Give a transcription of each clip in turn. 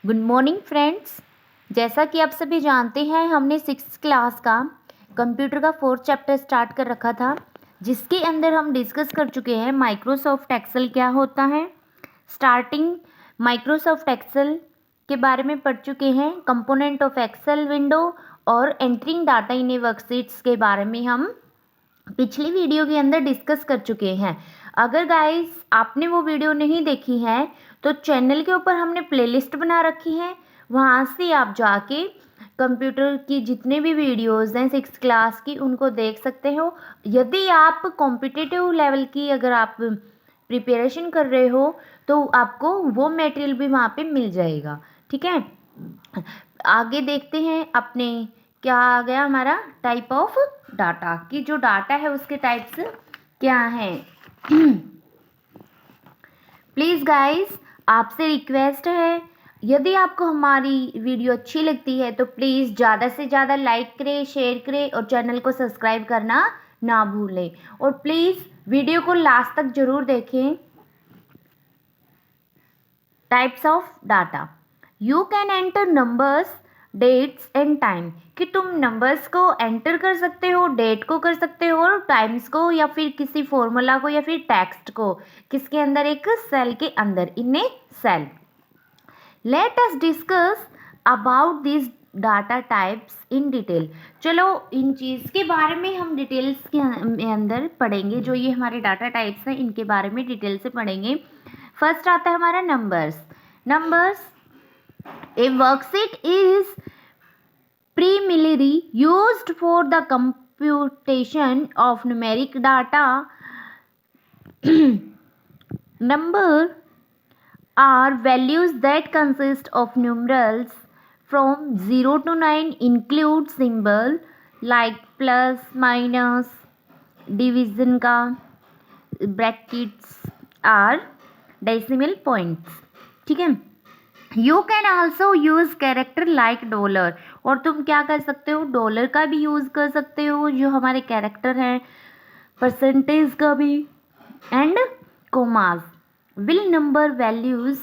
Good morning friends. जैसा कि आप सभी जानते हैं, हमने 6th क्लास का कंप्यूटर का 4th चैप्टर स्टार्ट कर रखा था, जिसके अंदर हम डिस्कस कर चुके हैं माइक्रोसॉफ्ट एक्सेल क्या होता है। स्टार्टिंग माइक्रोसॉफ्ट एक्सेल के बारे में पढ़ चुके हैं, कंपोनेंट ऑफ एक्सेल विंडो और entering data in A worksheets के बारे में हम पिछली वीडियो के अंदर डिस्कस कर चुके हैं। अगर गाइस आपने वो वीडियो नहीं देखी है तो चैनल के ऊपर हमने प्लेलिस्ट बना रखी है, वहाँ से आप जाके कंप्यूटर की जितने भी वीडियोस हैं 6th क्लास की उनको देख सकते हो। यदि आप कॉम्पिटिटिव लेवल की अगर आप प्रिपरेशन कर रहे हो तो आपको वो मटेरियल भी वहाँ पे मिल जाएगा। ठीक है, आगे देखते हैं अपने क्या आ गया हमारा टाइप ऑफ डाटा की जो डाटा है उसके टाइप्स क्या हैं। प्लीज़ गाइस आपसे रिक्वेस्ट है, यदि आपको हमारी वीडियो अच्छी लगती है तो प्लीज़ ज़्यादा से ज़्यादा लाइक करें, शेयर करें और चैनल को सब्सक्राइब करना ना भूलें। और प्लीज़ वीडियो को लास्ट तक ज़रूर देखें। Types of data, you can enter numbers, dates and time, कि तुम नंबर्स को एंटर कर सकते हो, डेट को कर सकते हो और टाइम्स को, या फिर किसी फॉर्मूला को या फिर टेक्स्ट को, किसके अंदर, एक सेल के अंदर, in a cell. Let us discuss about this data types in detail. चलो इन चीज़ के बारे में हम डिटेल्स के अंदर पढ़ेंगे, जो ये हमारे डाटा टाइप्स हैं इनके बारे में डिटेल से पढ़ेंगे। फर्स्ट आता है हमारा numbers. Numbers, a worksheet is primarily used for the computation of numeric data. Number are values that consist of numerals from 0 to 9, include symbol like plus, minus, division का brackets are decimal points. ठीक है, you can also use character like dollar, और तुम क्या कर सकते हो, dollar का भी यूज कर सकते हो जो हमारे कैरेक्टर हैं, परसेंटेज का भी, and commas. Will number values,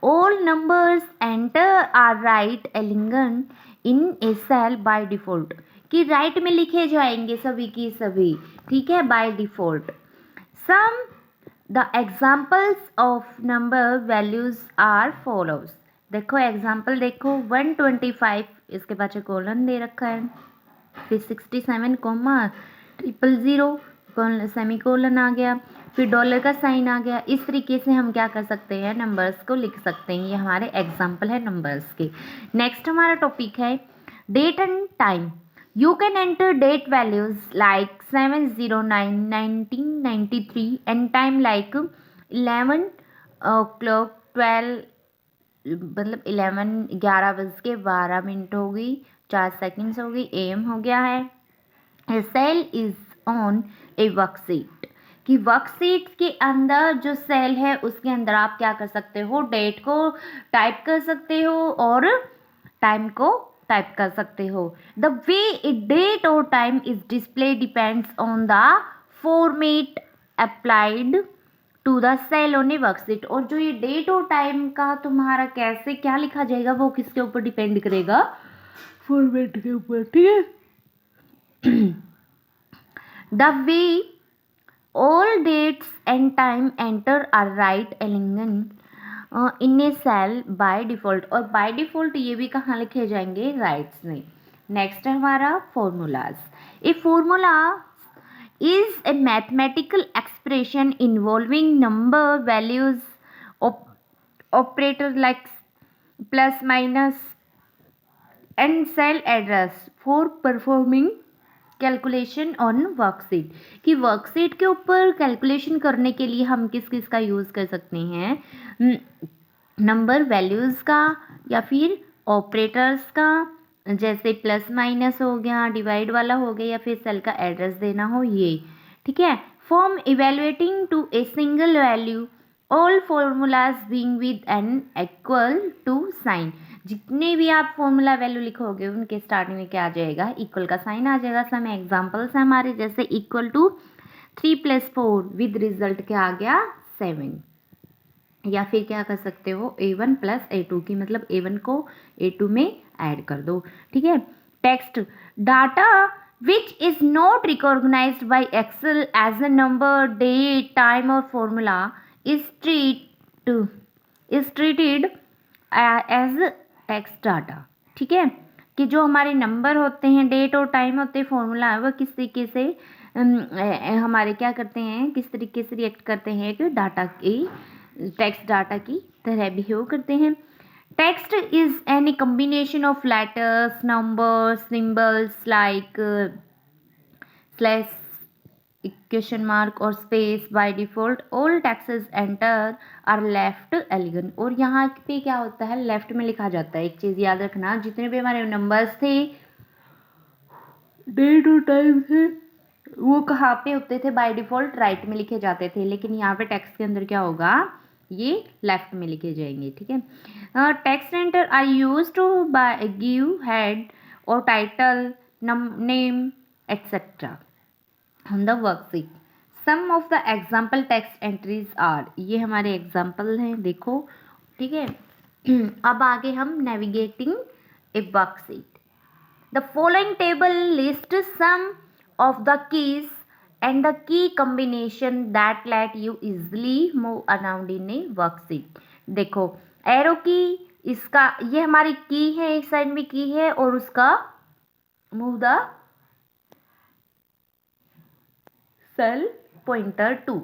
all numbers enter are right aligned in a cell by default, कि राइट में लिखे जाएंगे सभी की सभी, ठीक है, by default. Some the examples of number values are follows. देखो एग्जाम्पल देखो, 125 इसके पास कोलन दे रखा है, फिर 67 कोमा 000 सेमी कोलन आ गया, फिर डॉलर का साइन आ गया। इस तरीके से हम क्या कर सकते हैं, नंबर्स को लिख सकते हैं। ये हमारे एग्जाम्पल है नंबर्स के। नेक्स्ट हमारा टॉपिक है date and time. You can enter date values like 709 1993 and time like 11 o'clock 12, मतलब 11 हो गई, 4 सेकेंड्स हो गई, AM हो गया है। A cell is on a worksheet, कि वर्कशीट के अंदर जो सेल है उसके अंदर आप क्या कर सकते हो, डेट को टाइप कर सकते हो और टाइम को टाइप कर सकते हो। द वे ए डेट और time is display depends on the format applied to the cell on a worksheet, और जो ये डेट और टाइम का तुम्हारा कैसे क्या लिखा जाएगा वो किसके ऊपर डिपेंड करेगा, फॉर्मेट के ऊपर, ठीक है। The way all dates and time enter are right aligned in a cell by default, और बाय डिफ़ॉल्ट ये भी कहाँ लिखे जाएंगे, राइट्स में। नेक्स्ट है हमारा formulas. A formula is a mathematical expression involving number values operator like plus minus and cell address for performing calculation on worksheet, कि वर्कशीट के ऊपर कैलकुलेशन करने के लिए हम किस किस का यूज़ कर सकते हैं, नंबर वैल्यूज़ का या फिर ऑपरेटर्स का, जैसे प्लस माइनस हो गया, डिवाइड वाला हो गया, या फिर सेल का एड्रेस देना हो, ये ठीक है। Form evaluating to a single value, all formulas being with an equal to sign, जितने भी आप फॉर्मूला वैल्यू लिखोगे उनके स्टार्टिंग में क्या आ जाएगा, इक्वल का साइन आ जाएगा। सम एग्जांपल्स हैं हमारे, जैसे इक्वल टू 3 + 4 विद रिजल्ट क्या आ गया, 7। या फिर क्या कर सकते हो A1 प्लस A2 की, मतलब A1 को A2 में ऐड कर दो, ठीक है। Text data which is not recognized by Excel as a number, date, time or formula is treated as text data, ठीक है। कि जो हमारे नंबर होते हैं, डेट और टाइम होते हैं, फॉर्मूला है, वो किस तरीके से हमारे क्या करते हैं, किस तरीके से रिएक्ट करते हैं कि डाटा की, टेक्स्ट डाटा की तरह बिहेव करते हैं। Text is any combination of letters, numbers, symbols like slash, question mark और space. By default all text enter are left aligned. और यहाँ पे क्या होता है, लेफ्ट में लिखा जाता है। एक चीज़ याद रखना, जितने भी हमारे नंबर्स थे, डेट और टाइम थे, वो कहाँ पे होते थे, बाय डिफॉल्ट राइट में लिखे जाते थे, लेकिन यहाँ पे टेक्स्ट के अंदर क्या होगा, ये लेफ्ट में लिखे जाएंगे, ठीक है। Text enter are use to by give head और title, name etcetera on the worksheet. Some of the example text entries are, ये हमारे एग्जाम्पल हैं, देखो, ठीक है। अब आगे हम navigating A worksheet. The following table lists some of the keys and the key combination that let you easily move around in a worksheet। देखो एरो की, इसका ये हमारी की है, एक साइड में की है, और उसका move the cell pointer to,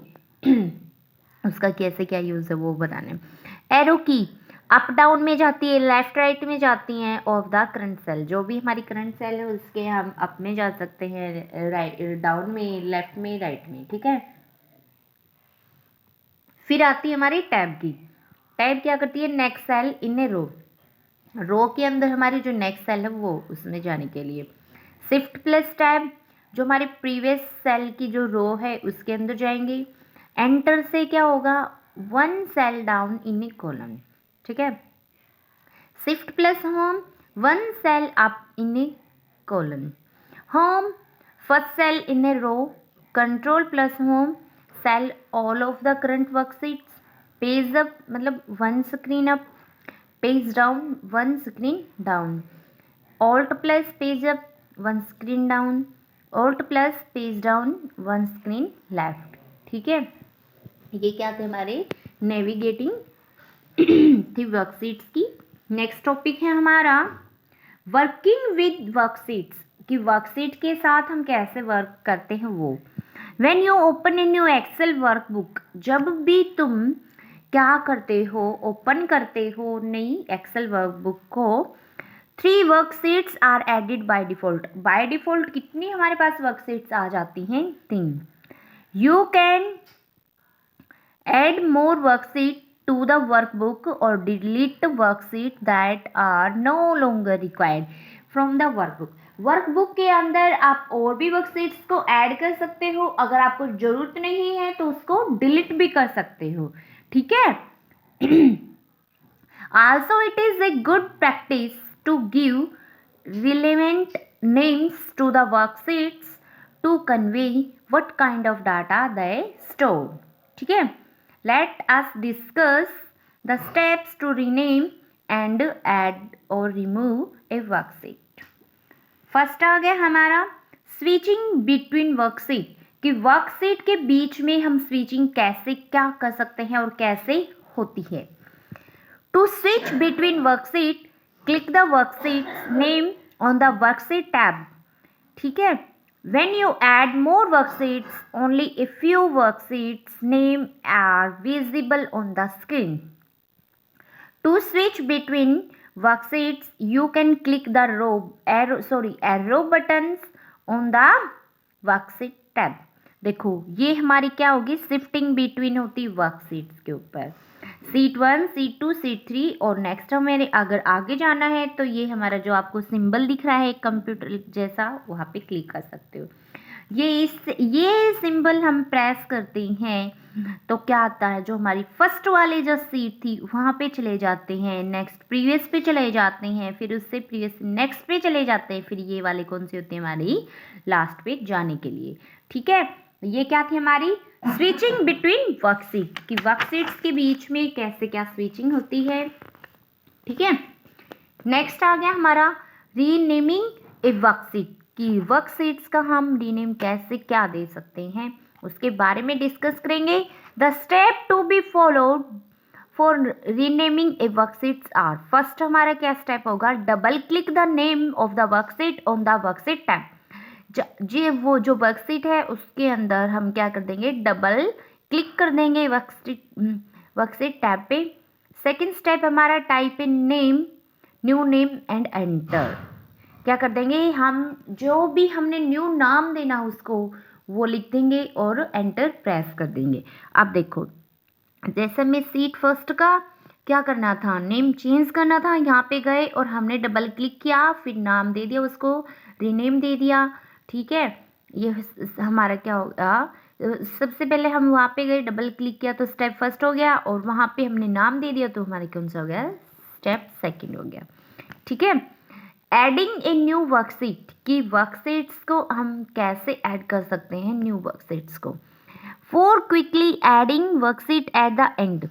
उसका कैसे क्या यूज है वो बताने। एरो की अप डाउन में जाती है, लेफ्ट राइट में जाती हैं, ऑफ द करंट सेल, जो भी हमारी करंट सेल है उसके हम अप में जा सकते हैं, राइट डाउन में, लेफ्ट में, राइट में, ठीक है। फिर आती है हमारी टैब की। टैब क्या करती है, नेक्स्ट सेल इन ए रो, रो के अंदर हमारी जो नेक्स्ट सेल है वो उसमें जाने के लिए। शिफ्ट प्लस टैब, जो हमारे प्रीवियस सेल की जो रो है उसके अंदर जाएंगे। एंटर से क्या होगा, one cell down in a column, ठीक है। Shift plus home, one cell up in a column. Home, first cell in a row. Control plus home, cell all of the current worksheets. Page up मतलब one screen up, page down one screen down. Alt plus page up one screen down. Alt plus page down one screen left, ठीक है। ये क्या थे हमारे navigating थी worksheets की। Next topic है हमारा वर्किंग विद वर्कशीट्स, कि वर्कशीट के साथ हम कैसे वर्क करते हैं वो। When you open in your Excel workbook, जब भी तुम क्या करते हो, ओपन करते हो नई एक्सेल वर्कबुक को, 3 worksheets are added by default. By default कितनी हमारे पास वर्कशीट्स आ जाती हैं, 3। You can add more worksheet to the workbook और delete worksheet that are no longer required from the workbook. Workbook के अंदर आप और भी वर्कशीट्स को ऐड कर सकते हो, अगर आपको जरूरत नहीं है तो उसको डिलीट भी कर सकते हो, ठीक है। Also it is a good practice to give relevant names to the worksheets to convey what kind of data they store, ठीक है। Let us discuss the steps to rename and add or remove a worksheet। First आ गया हमारा switching between worksheet, कि worksheet के बीच में हम स्विचिंग कैसे क्या कर सकते हैं और कैसे होती है। To switch between worksheet, click the worksheet's name on the worksheet tab, ठीक है। When you add more worksheets, only a few worksheets name are visible on the screen. To switch between worksheets, you can click the arrow buttons on the worksheet tab। देखो ये हमारी क्या होगी, shifting between होती worksheets के ऊपर, seat 1, seat 2, seat 3, और next हमें अगर आगे जाना है तो ये हमारा जो आपको सिंबल दिख रहा है कंप्यूटर जैसा, वहाँ पे क्लिक कर सकते हो। ये सिंबल हम प्रेस करते हैं तो क्या आता है, जो हमारी फर्स्ट वाली जो सीट थी वहाँ पे चले जाते हैं, नेक्स्ट प्रीवियस पे चले जाते हैं, फिर उससे प्रीवियस नेक्स्ट पे चले जाते हैं, फिर ये वाले कौन से होते हैं, हमारी लास्ट पे जाने के लिए, ठीक है। ये क्या थी हमारी स्विचिंग बिटवीन वर्कशीट, कि वर्कशीट्स के बीच में कैसे क्या स्विचिंग होती है। ठीक है, नेक्स्ट आ गया हमारा रीनेमिंग ए वर्कशीट, कि वर्कशीट्स का हम रीनेम कैसे क्या दे सकते हैं, उसके बारे में डिस्कस करेंगे। The step to be followed for renaming a worksheets are, first हमारा क्या स्टेप होगा, double click the name of the worksheet on the worksheet tab. जी वो जो वर्कशीट है उसके अंदर हम क्या कर देंगे, डबल क्लिक कर देंगे वर्कशीट टैब पे। सेकंड स्टेप हमारा type in name, new name and enter, क्या कर देंगे हम, जो भी हमने न्यू नाम देना उसको वो लिख देंगे और एंटर प्रेस कर देंगे। अब देखो जैसे मैं सीट फर्स्ट का क्या करना था, नेम चेंज करना था, यहाँ पे गए और हमने डबल क्लिक किया, फिर नाम दे दिया उसको, रीनेम दे दिया। ठीक है, ये हमारा क्या होगा, सबसे पहले हम वहाँ पे गए, डबल क्लिक किया तो स्टेप फर्स्ट हो गया, और वहाँ पे हमने नाम दे दिया तो हमारा कौन सा हो गया, स्टेप सेकंड हो गया। ठीक है, एडिंग ए न्यू वर्कशीट, की वर्कशीट्स को हम कैसे ऐड कर सकते हैं न्यू वर्कशीट्स को। For quickly adding worksheet at the end,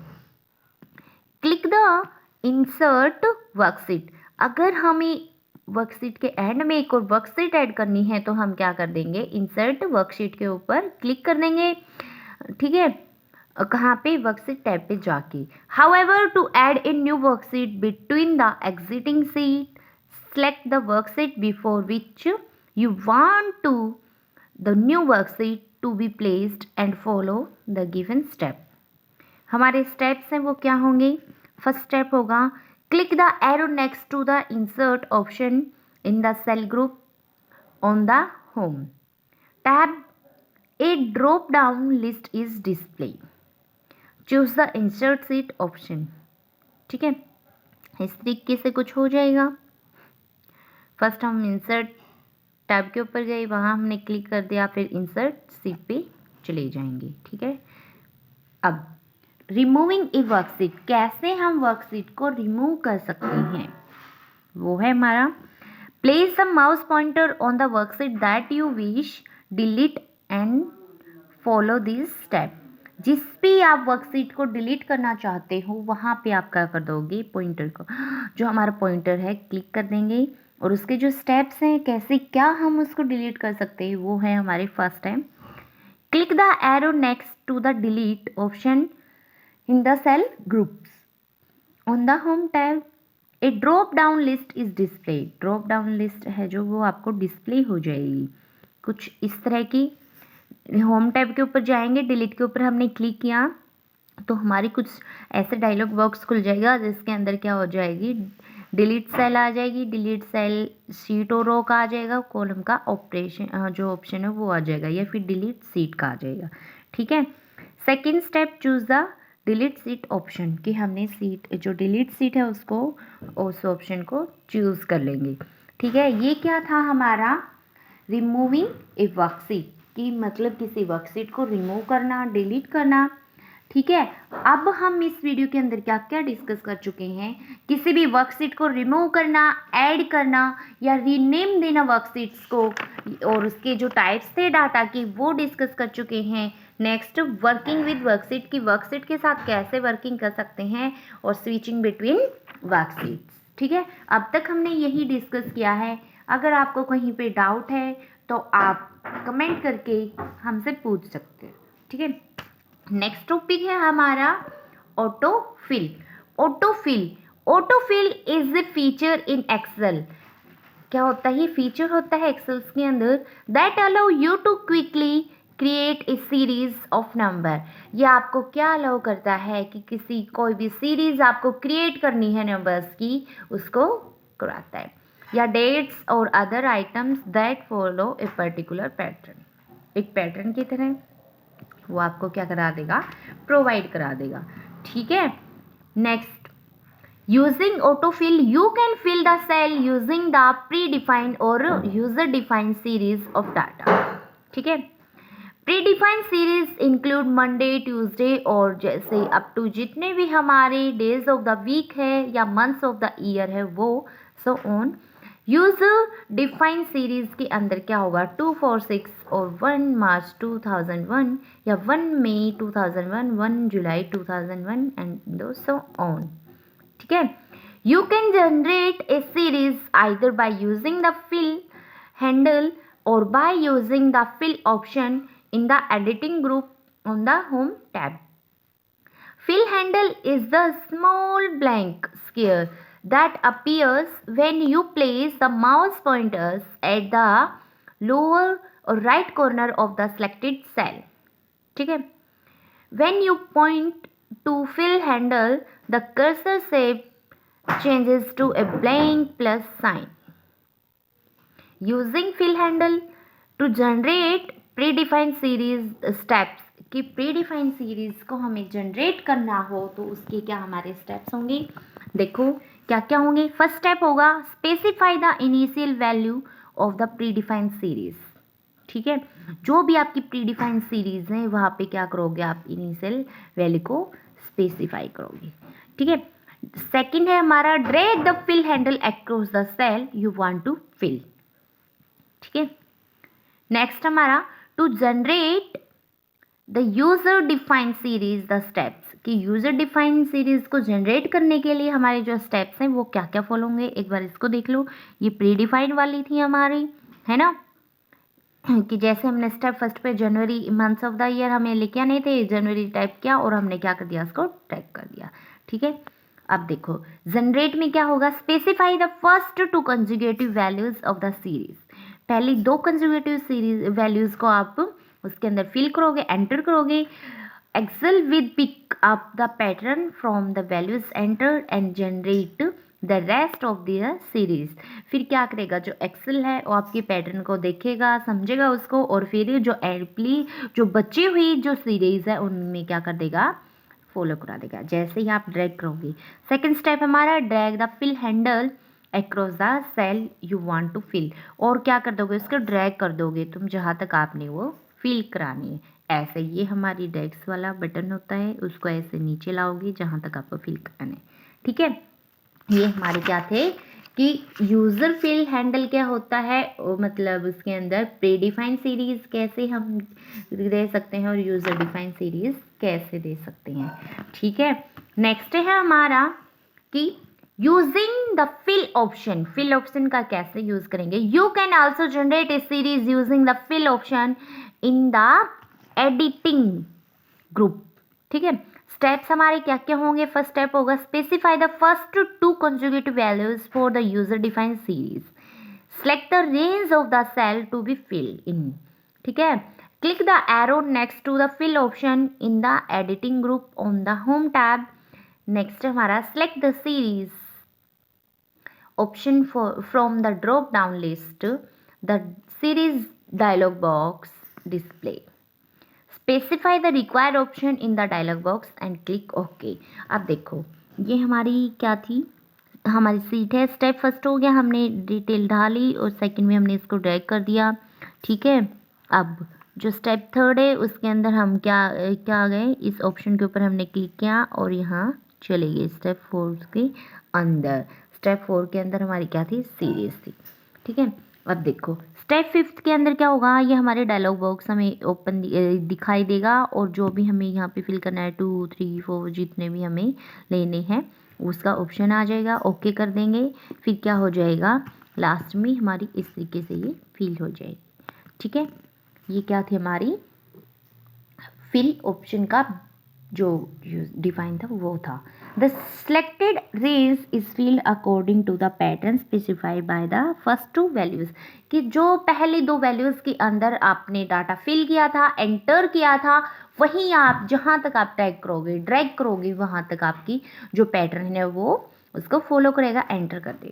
click the insert worksheet, अगर हमें वर्कशीट के एंड में एक और वर्कशीट ऐड करनी है तो हम क्या कर देंगे, इंसर्ट वर्कशीट के ऊपर क्लिक कर देंगे। ठीक है, कहाँ पे, वर्कशीट टैब पे जाके। However to add a new worksheet between the existing sheet, select the worksheet before which you want to the new worksheet to be placed and follow the given step। हमारे steps हैं वो क्या होंगे, first step होगा click the arrow next to the insert option in the cell group on the home tab, a drop down list is display, choose the insert sheet option. ठीक है, इस तरीके से कुछ हो जाएगा। फर्स्ट हम इंसर्ट टैब के ऊपर गए, वहाँ हमने क्लिक कर दिया, फिर इंसर्ट सीट पे चले जाएंगे। ठीक है, अब रिमूविंग ए वर्कशीट, कैसे हम वर्कशीट को रिमूव कर सकते हैं, वो है हमारा place the mouse pointer on the worksheet that you wish delete and follow this step, जिस भी आप वर्कशीट को डिलीट करना चाहते हो वहाँ पे आप क्या कर दोगे, पॉइंटर को, जो हमारा पॉइंटर है क्लिक कर देंगे, और उसके जो स्टेप्स हैं कैसे क्या हम उसको डिलीट कर सकते हैं वो है हमारे first time click the arrow next to the delete option in the cell groups on the home tab, a drop down list is display, drop down list है जो वो आपको डिस्प्ले हो जाएगी कुछ इस तरह की। होम टैब के ऊपर जाएंगे, डिलीट के ऊपर हमने क्लिक किया तो हमारी कुछ ऐसे डायलॉग बॉक्स खुल जाएगा जिसके अंदर क्या हो जाएगी, डिलीट सेल आ जाएगी, डिलीट सेल सीट और रो का आ जाएगा, कॉलम का ऑपरेशन जो ऑप्शन है वो आ जाएगा, या फिर डिलीट सीट का आ जाएगा। ठीक है, second step choose the delete seat option, कि हमने सीट जो डिलीट सीट है उसको उस ऑप्शन को चूज़ कर लेंगे। ठीक है, ये क्या था हमारा रिमूविंग ए वर्कशीट, कि मतलब किसी वर्कशीट को रिमूव करना, डिलीट करना। ठीक है, अब हम इस वीडियो के अंदर क्या क्या डिस्कस कर चुके हैं, किसी भी वर्कशीट को रिमूव करना, ऐड करना या रीनेम देना वर्कशीट्स को, और उसके जो टाइप्स थे डाटा के वो डिस्कस कर चुके हैं। नेक्स्ट वर्किंग विद वर्कशीट, की वर्कशीट के साथ कैसे वर्किंग कर सकते हैं, और स्विचिंग बिटवीन वर्कशीट्स। ठीक है, अब तक हमने यही डिस्कस किया है। अगर आपको कहीं पे डाउट है तो आप कमेंट करके हमसे पूछ सकते हैं। ठीक है, नेक्स्ट टॉपिक है हमारा autofill. Autofill is a feature in Excel, क्या होता है, ये फीचर होता है एक्सेल्स के अंदर that allow you to quickly create a series of number. ये आपको क्या अलाउ करता है कि किसी कोई भी सीरीज आपको क्रिएट करनी है नंबर्स की, उसको कराता है, या डेट्स और other items that follow a particular pattern, एक पैटर्न की तरह वो आपको क्या करा देगा, प्रोवाइड करा देगा। ठीक है, next using autofill you can fill the cell using the predefined और user defined series of data. ठीक है, predefined series include Monday, Tuesday और जैसे अप टू जितने भी हमारे डेज ऑफ द वीक है या मंथ्स ऑफ द ईयर है वो, so on. User define series के अंदर क्या होगा, 246 और 1 मार्च 2001 या 1 मई 2001, 1 जुलाई 2001 एंड सो ऑन। ठीक है, you can generate a series either by using the fill handle और by using the fill option in the editing group on the home tab. Fill handle is the small blank square that appears when you place the mouse pointers at the lower or right corner of the selected cell. ठीक है, when you point to fill handle, the cursor shape changes to a blank plus sign. Using fill handle to generate predefined series steps, कि predefined series को हमें generate करना हो तो उसके क्या हमारे स्टेप्स होंगे, देखो क्या क्या होंगे। फर्स्ट स्टेप होगा specify the initial value of the predefined series. ठीक है, जो भी आपकी प्रीडिफाइंड सीरीज है वहाँ पे क्या करोगे आप, इनिशियल वैल्यू को स्पेसिफाई करोगे। ठीक है, सेकंड है हमारा drag the fill handle across the cell you want to fill. ठीक है, नेक्स्ट हमारा to generate the user defined series the steps, कि यूजर डिफाइंड सीरीज को जनरेट करने के लिए हमारे जो स्टेप्स हैं वो क्या क्या फॉलो होंगे, एक बार इसको देख लो। ये प्री डिफाइंड वाली थी हमारी, है ना, कि जैसे हमने स्टेप फर्स्ट पे जनवरी मंथ्स ऑफ द ईयर हमें लेके आने थे, जनवरी टाइप किया और हमने क्या कर दिया, उसको टाइप कर दिया। ठीक है, अब देखो जनरेट में क्या होगा, specify the first two conjugative values of the series, पहली दो कंजुगेटिव सीरीज वैल्यूज को आप उसके अंदर फिल करोगे, एंटर करोगे। Excel will pick up the pattern from the values entered and generate the rest of the series. फिर क्या करेगा, जो एक्सेल है वो आपके पैटर्न को देखेगा, समझेगा उसको, और फिर जो बची हुई जो सीरीज है उनमें क्या कर देगा, फॉलो करा देगा जैसे ही आप ड्रैग करोगे। सेकेंड स्टेप हमारा drag the fill handle across the cell you want to fill, और क्या कर दोगे, उसको ड्रैग कर दोगे तुम जहाँ तक आपने वो फिल करानी है। ऐसे ये हमारी ड्रैग्स वाला बटन होता है, उसको ऐसे नीचे लाओगे जहाँ तक आपको फिल कराना है। ठीक है, ये हमारे क्या थे कि यूज़र फिल हैंडल क्या होता है, मतलब उसके अंदर प्री डिफाइंड सीरीज़ कैसे हम दे सकते हैं और यूज़र डिफाइंड सीरीज़ कैसे दे सकते हैं। ठीक है, नेक्स्ट है हमारा कि using the fill option, fill option का कैसे यूज करेंगे। You can also generate a series using the fill option in the editing group. ठीक है, स्टेप्स हमारे क्या क्या होंगे, फर्स्ट स्टेप होगा specify the first two conjugative values for the user defined series, select the range of the cell to be filled in. ठीक है, click the arrow next to the fill option in the editing group on the home tab. Next हमारा select the series option from the drop down list, the series dialog box display, specify the required option in the dialog box and click OK। अब देखो ये हमारी क्या थी, हमारी seat है। Step first हो गया, हमने डिटेल डाली, और सेकंड में हमने इसको ड्रैग कर दिया। ठीक है, अब जो स्टेप थर्ड है उसके अंदर हम क्या आ गए, इस ऑप्शन के ऊपर हमने क्लिक किया और यहाँ चले गए स्टेप 4 के अंदर। स्टेप 4 के अंदर हमारी क्या थी, सीरीज थी। ठीक है, अब देखो स्टेप 5 के अंदर क्या होगा, ये हमारे डायलॉग बॉक्स हमें ओपन दिखाई देगा, और जो भी हमें यहाँ पे फिल करना है 2, 3, 4 जितने भी हमें लेने हैं उसका ऑप्शन आ जाएगा, ओके कर देंगे। फिर क्या हो जाएगा, लास्ट में हमारी इस तरीके से ये फिल हो जाएगी। ठीक है, ये क्या थी हमारी फिल ऑप्शन का जो डिफाइन था वो था। The selected range is filled according to the pattern specified by the first two values, कि जो पहली दो वैल्यूज के अंदर आपने डाटा फिल किया था, एंटर किया था, वहीं आप जहाँ तक आप ड्रैग करोगे वहाँ तक आपकी जो पैटर्न है वो उसको फॉलो करेगा, एंटर कर देगा।